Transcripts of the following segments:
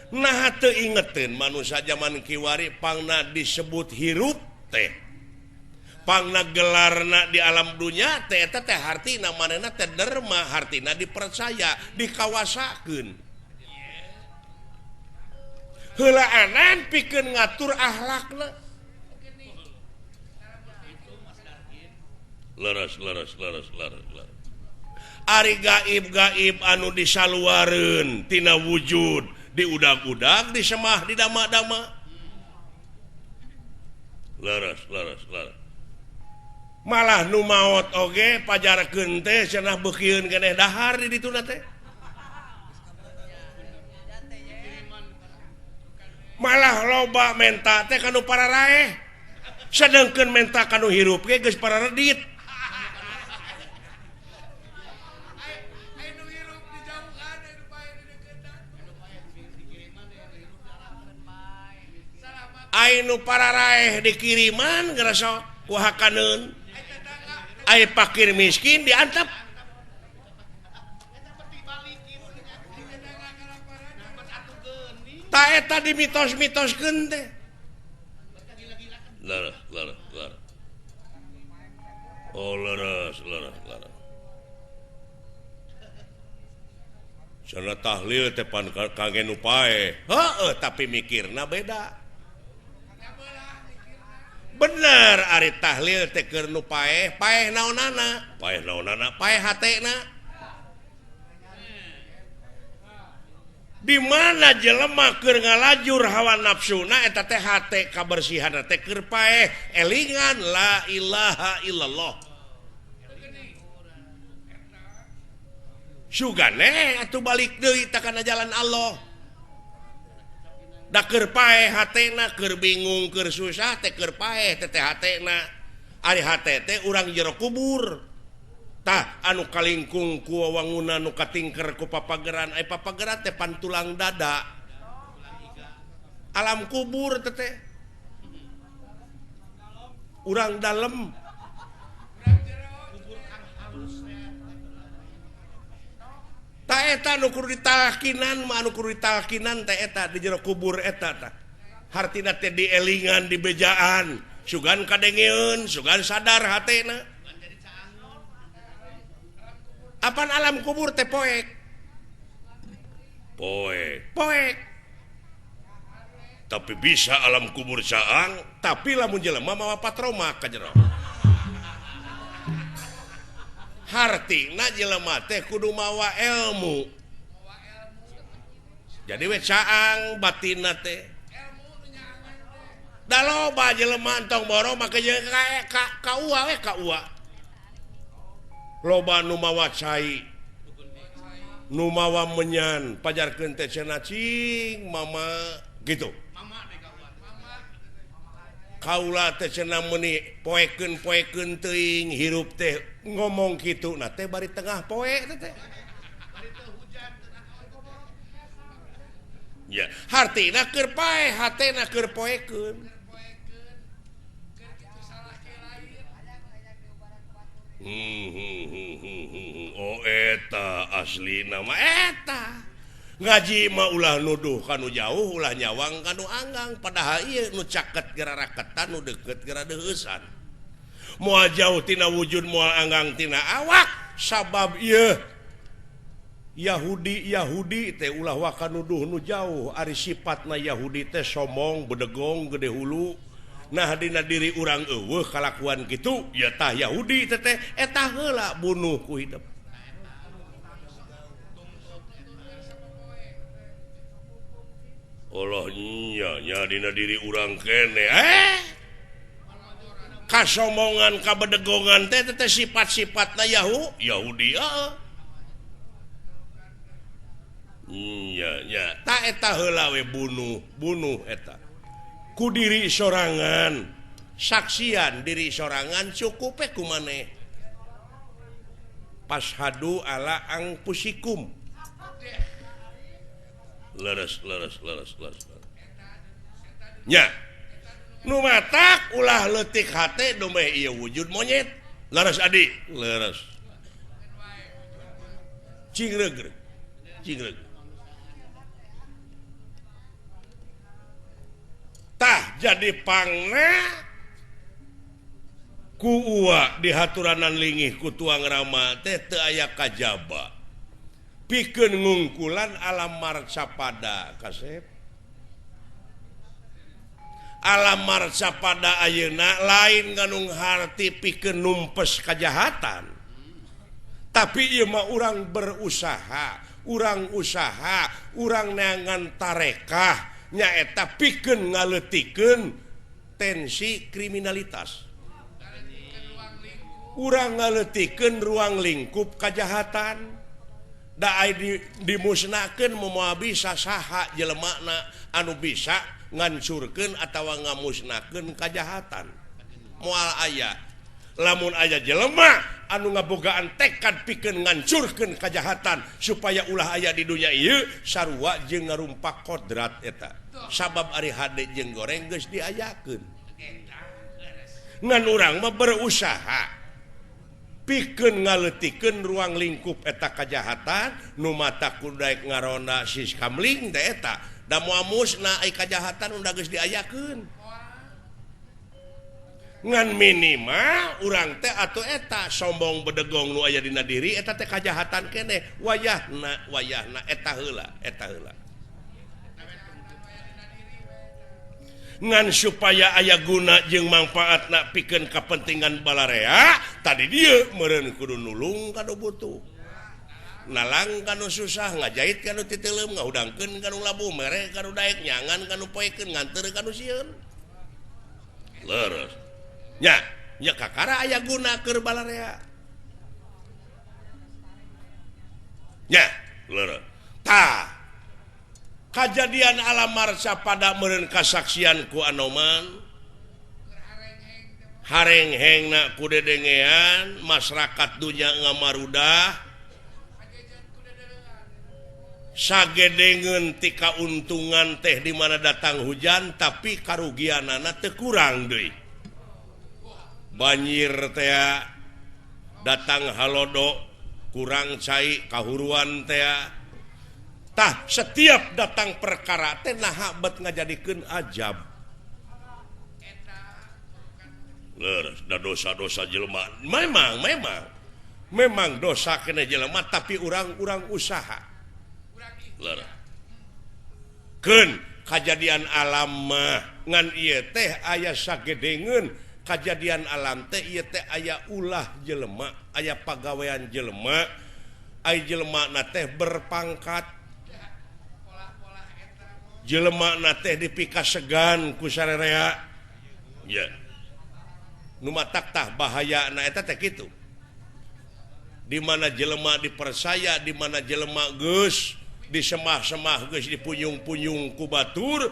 Nah ingetin manusia zaman kiwaripangna disebut hirup tehpangna gelarna di alam dunia Hartina manena Derma Hartina dipercaya dikawasakan helaan pikir ngatur akhlakna leres Ari gaib-gaib anu disaluareun tina wujud di udag-udag di semah di dama-dama leres malah nu maot oge pajarkeun teh cenah beukieun keneh dahar di dituna teh malah loba menta teh kanu para raeh sedengkeun menta kanu hirup ge geus para redit Ainu para raeh dikiriman ngerasa kuhakaneun ai fakir miskin diantep ta eta dimitos-mitoskeun teh leres oh leres cenah tahlil teh pan kangge nu paeh heueuh tapi mikirna beda bener ari tahlil teh keur nu paeh naonana paeh hatena di mana jelema keur ngalajur hawa nafsuna eta teh hate kabersihan teh keur paeh elingan la ilaha illallah sugane atuh balik deui ta kana jalan Allah da keur paeh hatena keur bingung keur susah teh keur paeh teh hatena ari hate teh urang jero kubur tah anu kalingkung ku wangunan nu katingker ku papageran ai papageran teh pantulang dada alam kubur teh urang dalem ta eta nu kudu ditalkinan mah anu kudu ditalkinan teh eta di jero kubur eta tah hartina teh dielingan di bejaan sugan kadengeun sugan sadar hatena apan alam kubur teh poek tapi bisa alam kubur caang tapi lamun jelema mawa patroma ka jero hartina jelema teh kudu mawa ilmu jadi we caang batinna teh da loba jelema entong boro make ka ua loba nu mawa cai nu mawa menyan pajarkeun teh cenah cing mama gitu kaula teh cenah meuni poekeun teuing hirup teh ngomong kitu na teh bari tengah poe teh ya hartina keur paeh hatena keur poekeun oh eta asli nama eta ngaji mah ulah nuduh kanu jauh ulah nyawang kanu anggang padahal ieu nu caket geura raketan nu deukeut geura deueusan moal jauh tina wujud moal anggang tina awak sabab ieu Yahudi teh ulah waka nuduh nu jauh ari sifatna Yahudi teh somong bedegong gede hulu nah dina diri urang eueuh kalakuan kitu ya tah Yahudi teh eta heula bunuh ku hidup Allah nya dina diri urang kene kasomongan kabedegongan teh sifat-sifatna Yahudi nya ta eta heula we bunuh eta ku diri sorangan saksian diri sorangan cukup ku maneh pashadu ala angpusikum leres nya nu matak ulah leutik hate domeh ieu wujud monyet leres adi leres cingreg jadi pangna kuwa di haturanan lingih ku tuang rama teh teu aya kajaba pikeun ngungkulan alam marcapada kasep alam marcapada ayeuna lain nganung harti pikeun numpes kajahatan tapi ieu mah urang berusaha urang neangan tarekah nyaeta pikeun ngaleutikeun tensi kriminalitas urang ngaleutikeun ruang lingkup kajahatan da dimusnahkeun moal bisa saha jelemana anu bisa ngancurkeun atawa ngamusnahkeun kajahatan moal aya lamun aya jelema anu ngabogaan tekad pikeun ngancurkeun kajahatan supaya ulah aya di dunia ieu sarua jeung ngarumpak kodrat eta sabab ari hade jeung goreng geus diayakeun ngan urang mah berusaha pikeun ngaleutikeun ruang lingkup eta kajahatan nu mata kudaek ngarona sis kamling teh eta da moal musnah ai kajahatan unda geus diayakeun ngan minimal urang teh atuh eta sombong bedegong nu aya dina diri eta teh kajahatan keneh wayahna eta heula ngan supaya aya guna jeung manfaatna pikeun kapentingan balarea tadi dieu meureun kudu nulung kanu butuh nalang kanu susah ngajait kanu titeuleum ngahudangkeun kanu labuh mere kanu daek nyangan kanu poekeun nganteur kanu sieun leres nya kakara aya guna keur balarea nya leres tah kajadian alam marcapada meureun kasaksian ku Anoman hareng-hengna ku dedengean masyarakat dunya ngamarudah sagedengeun ti kauntungan teh di mana datang hujan tapi karugianana teu kurang deui banjir teh datang halodo kurang cai kahuruan teh tah setiap datang perkara teh naha bet ngajadikeun ajab leres da dosa-dosa jelema memang dosa kena jelema tapi urang usaha leres keun kajadian alam mah ngan ieu teh aya sagedengeun kajadian alam teh ieu teh aya ulah jelema aya pagawean jelema ai jelema na teh berpangkat jelema na teh dipikas segan ku sararea ya nu matak tah bahayana eta teh kitu di mana jelema dipersaya di mana jelema geus disemah-semah geus dipunyung-punyung ku batur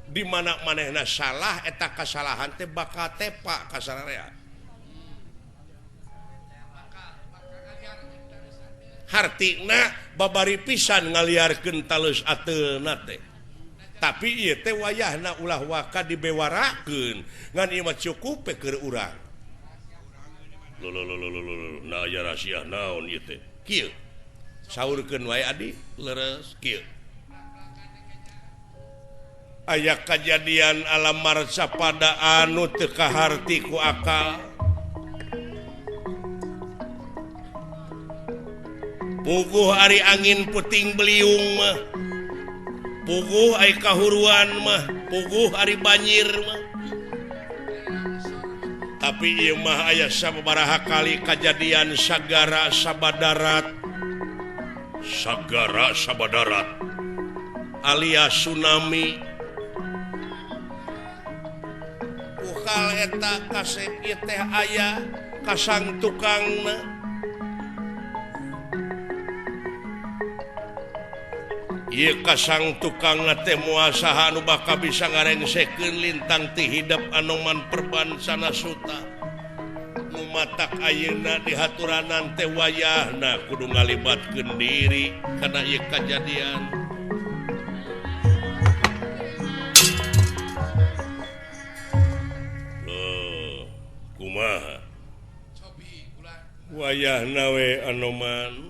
di mana manehna salah eta kasalahan teh bakal tepa ka sararea hartina babari pisan ngaliarkeun taleus ateuna teh tapi ieu teh wayahna ulah waka dibewarakeun ngan ieu mah cukup keur urang nah aya rahasia naon ieu teh kieu saurkeun wae adi leres kieu aya kajadian alam marcapada anu teu kaharti ku akal puguh ari angin puting beliung mah puguh ai kahuruan mah puguh ari banjir mah tapi ieu mah aya sababaraha kali kajadian sagara sabadarat alias tsunami ukal eta kasep ieu teh aya kasang tukangna ieu kasang tukang teh muasaha anu bakal bisa ngarengsekeun lintang ti hidep Anoman perbansana suta nu matak ayeuna di haturanan teh wayahna kudu ngalibatkeun diri kana ieu kajadian kumaha wayahna we Anoman